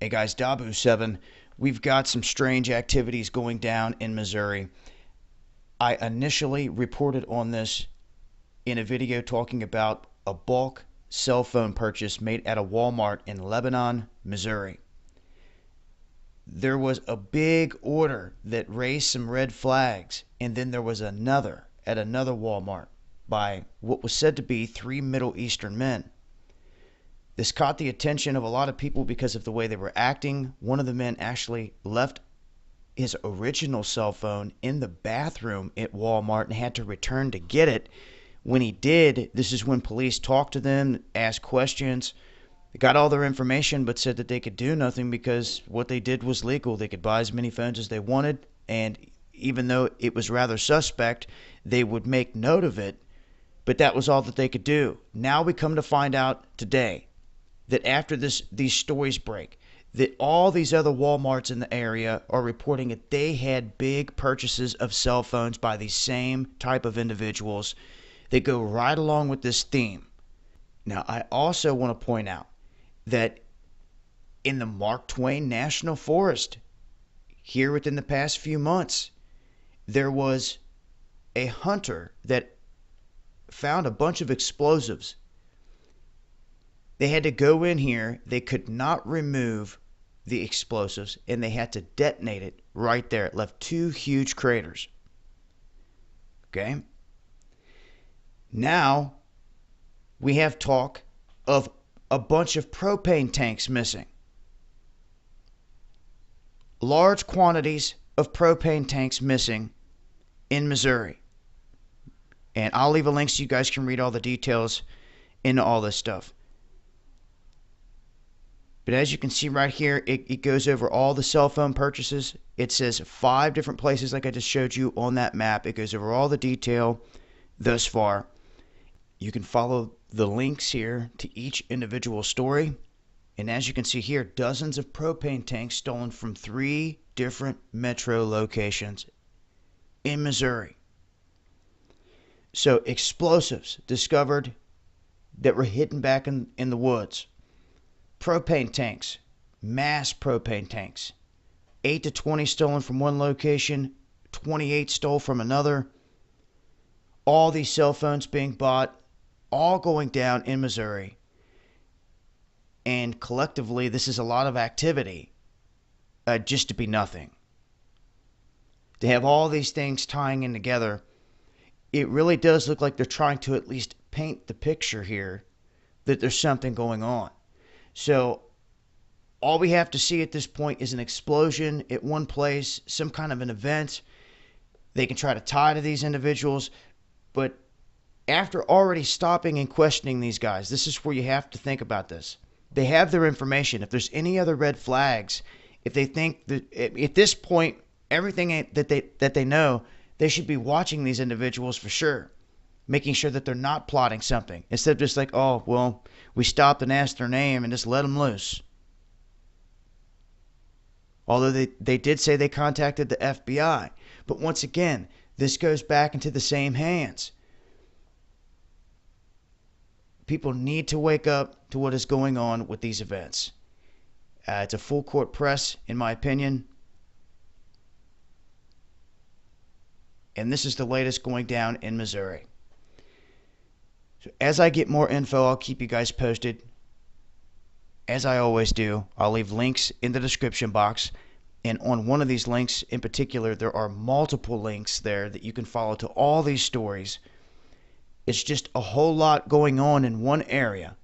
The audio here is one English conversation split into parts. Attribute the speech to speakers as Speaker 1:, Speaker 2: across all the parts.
Speaker 1: Hey guys, Dabu7. We've got some strange activities going down in Missouri. I initially reported on this in a video talking about a bulk cell phone purchase made at a Walmart in Lebanon, Missouri. There was a big order that raised some red flags, and then there was another at another Walmart by what was said to be 3 Middle Eastern men. This caught the attention of a lot of people because of the way they were acting. One of the men actually left his original cell phone in the bathroom at Walmart and had to return to get it. When he did, this is when police talked to them, asked questions, got all their information, but said that they could do nothing because what they did was legal. They could buy as many phones as they wanted, and even though it was rather suspect, they would make note of it, but that was all that they could do. Now we come to find out today that after these stories break, that all these other Walmarts in the area are reporting that they had big purchases of cell phones by these same type of individuals. They go right along with this theme. Now, I also want to point out that in the Mark Twain National Forest, here within the past few months, there was a hunter that found a bunch of explosives. They had to go in here. They could not remove the explosives, and they had to detonate it right there. It left 2 huge craters. Okay? Now, we have talk of a bunch of propane tanks missing. Large quantities of propane tanks missing in Missouri. And I'll leave a link so you guys can read all the details into all this stuff. But as you can see right here, it goes over all the cell phone purchases. It says 5 different places like I just showed you on that map. It goes over all the detail thus far. You can follow the links here to each individual story. And as you can see here, dozens of propane tanks stolen from 3 different metro locations in Missouri. So explosives discovered that were hidden back in the woods. Propane tanks, mass propane tanks, 8 to 20 stolen from one location, 28 stole from another. All these cell phones being bought, all going down in Missouri. And collectively, this is a lot of activity just to be nothing. To have all these things tying in together, it really does look like they're trying to at least paint the picture here that there's something going on. So all we have to see at this point is an explosion at one place, some kind of an event. They can try to tie to these individuals, but after already stopping and questioning these guys, this is where you have to think about this. They have their information. If there's any other red flags, if they think that at this point, everything that they know, they should be watching these individuals for sure, making sure that they're not plotting something, instead of just like, oh, well, we stopped and asked their name and just let them loose. Although they did say they contacted the FBI. But once again, this goes back into the same hands. People need to wake up to what is going on with these events. It's a full court press, in my opinion. And this is the latest going down in Missouri. So as I get more info, I'll keep you guys posted. As I always do, I'll leave links in the description box. And on one of these links in particular, there are multiple links there that you can follow to all these stories. It's just a whole lot going on in one area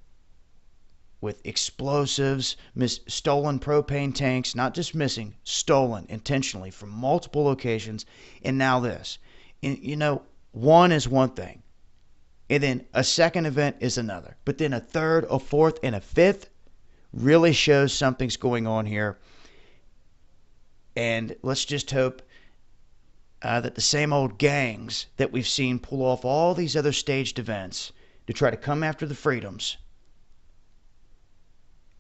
Speaker 1: with explosives, stolen propane tanks, not just missing, stolen intentionally from multiple locations, and now this. And, you know, one is one thing, and then a second event is another, but then a third, a fourth, and a fifth really shows something's going on here. And let's just hope that the same old gangs that we've seen pull off all these other staged events to try to come after the freedoms,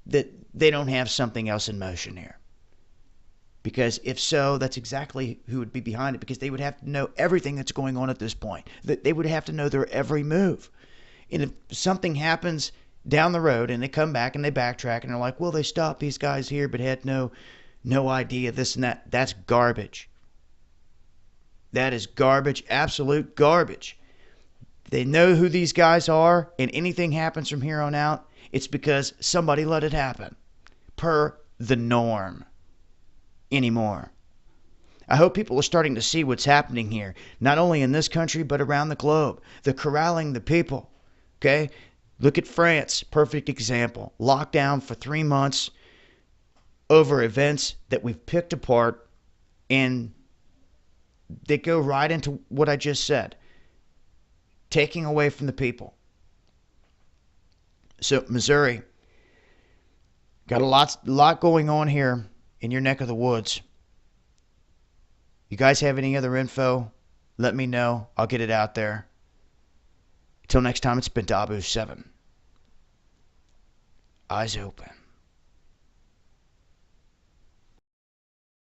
Speaker 1: that they don't have something else in motion here. Because if so, that's exactly who would be behind it, because they would have to know everything that's going on at this point. They would have to know their every move. And if something happens down the road, and they come back and they backtrack and they're like, well, they stopped these guys here but had no idea, this and that. That's garbage. That is garbage, absolute garbage. They know who these guys are, and anything happens from here on out, it's because somebody let it happen, per the norm anymore. I hope people are starting to see what's happening here, not only in this country but around the globe. They're corralling the people. Okay? Look at France, perfect example. Lockdown for 3 months over events that we've picked apart, and they go right into what I just said. Taking away from the people. So, Missouri, got a lot going on here in your neck of the woods. You guys have any other info? Let me know. I'll get it out there. Until next time, it's been Dabu7. Eyes open.